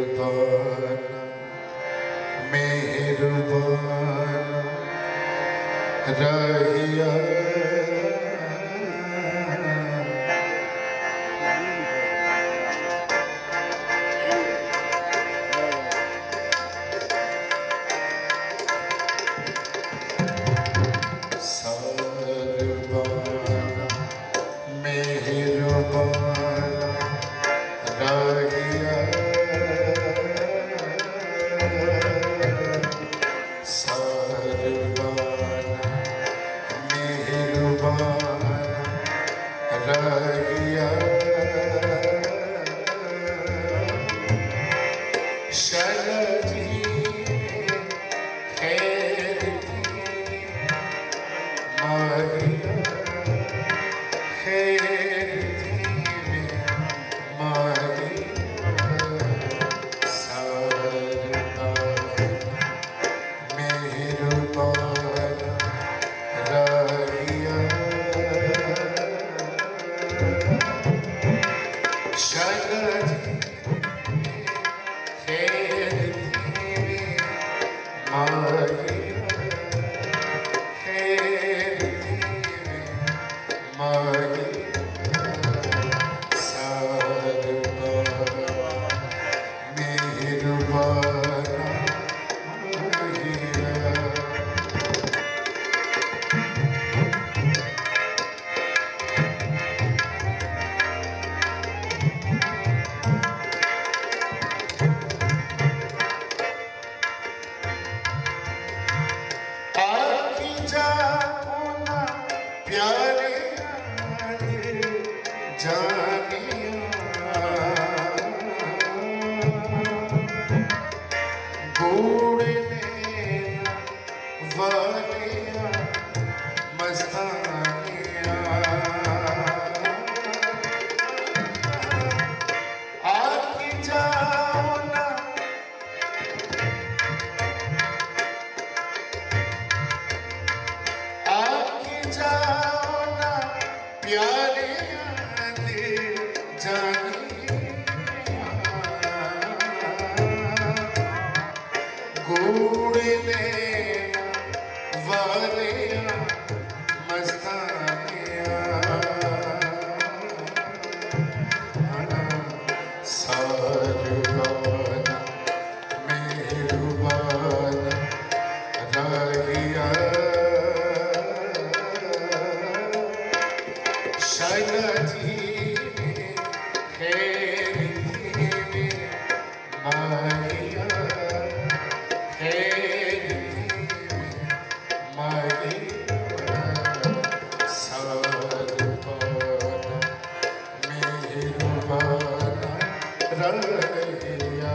ਸਰਬਨ ਮਿਹਰਬਾਨ ਰਹਿਆ ਸਰਬਨ ਮਿਹਰਬਾਨ ਰਹਿਆ ਸਰਬਨ ਮਿਹਰਬਾਨ ਰਹਿਆ ਸ਼ਰਨ ਜੀ ਖੈਰ ਦੀ ਮਾਹਿਆ ਖੈਰ ਦੀ ਮਾਹਿਆ ਸਰਬਨ ਮਿਹਰਬਾਨ ਰਹਿਆ ਸ਼ਰਨ ਜੀ ਖੈਰ ਦੀ ਮਾਹਿਆ ਖੈਰ ਦੀ ਮਾਹਿਆ ਸਰਬਨ ਮਿਹਰਬਾਨ ਰਹਿਆ ਆਖੀ ਜਾਉਨਾ ਪਿਆਰਿਆਂ ਦੇ ਜਾਨੀਆਂ ਗੂੜ ਨੇ ਵਾਲੀਆਂ ਮਸਤਾਨੀਆਂ ਆਖੀ ਜਾਉਨਾ ਆਖੀ ਜਾਉਨਾ ਪਿਆਰਿਆਂ ਦੇ ਜਾਨੀਆਂ ਗੂੜ ਨੇ ਵਾਲੀਆਂ ਮਸਤਾਨੀਆਂ ਸਰਬਨ ਮਿਹਰਬਾਨ ਰਹਿਆ ਸ਼ਰਨ ਜੀ ਖੈਰ ਦੀ ਮਾਹਿਆ ਖੈਰ ਦੀ ਮਾਹਿਆ ਸਰਬਨ ਮਿਹਰਬਾਨ ਰਹਿਆ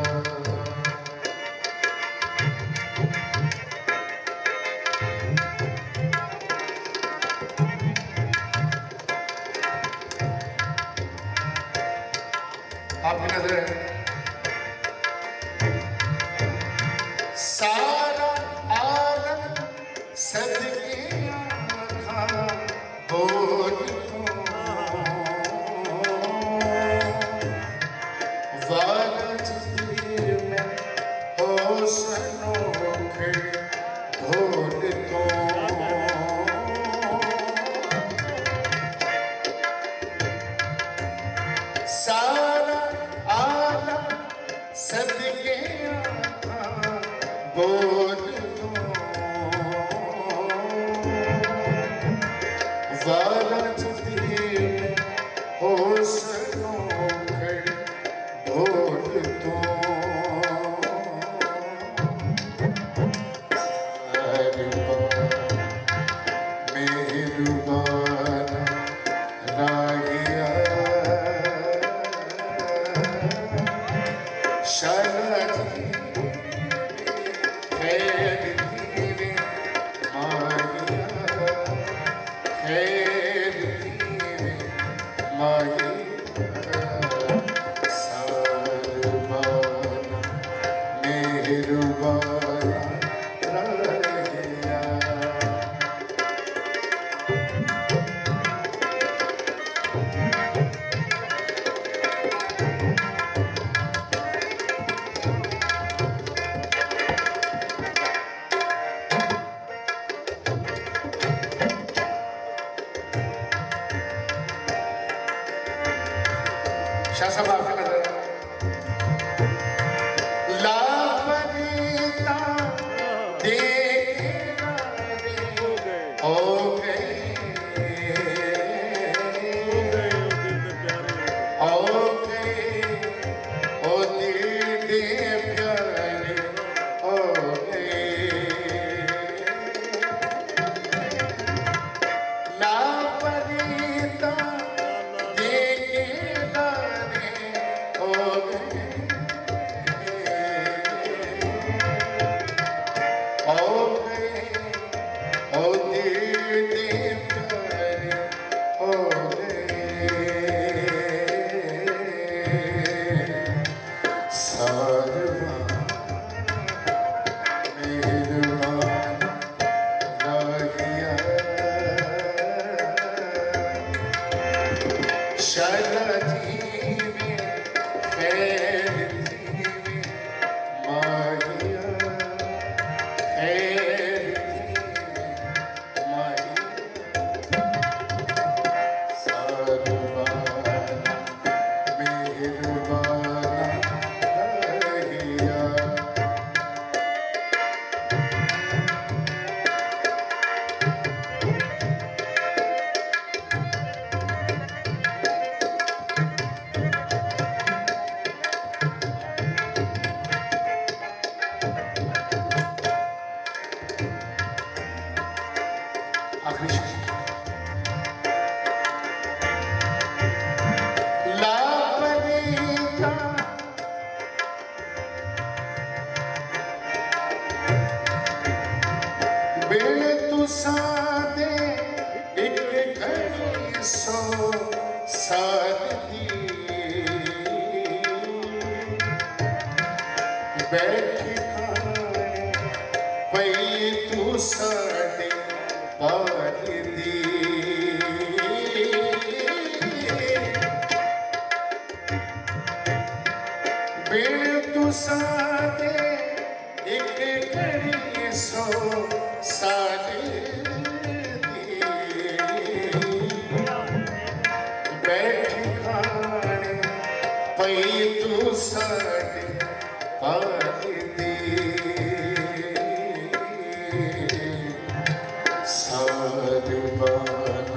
आपकी नजर है सारा आलम सदके आँखा बोल तो वाला जिंदगी में होशनों के ढोल तो सारा आलम सदके आँखा बोल दो वाला जिंदगी में होशनों के ढोल दो मेहरबान रागिया शरण जी है से नजर लापरीता देखना रे हो गए हो गए ओ दिल दे प्यारे हो गए लापरीता देखना रे हो गए हो गए ओ दिल दे प्यारे हो गए सारवा मेहरबान राहिया शरजी में खैर थी माहिया खैर थी माहिया सारवान मेहरबान राहिया आखिरी शेर लापरीता बिन तुसा दे एक घड़ी सौ साल दी बैठी खाने पई तू साडे पार दी बिन तुसा दे एक घड़ी सौ साल दी बैठी खाने पई तू साडे पार दी सारवान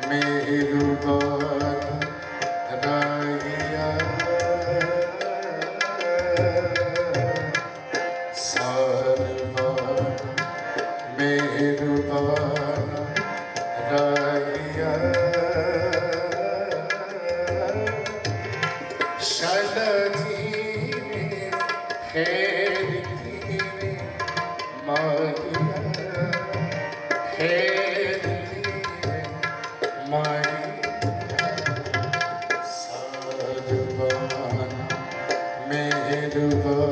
मेहरबान राहिया सारवान मेहरबान राहिया शलजी में खैर थी माहिया खैर थी माहिया सारवान मेहरबान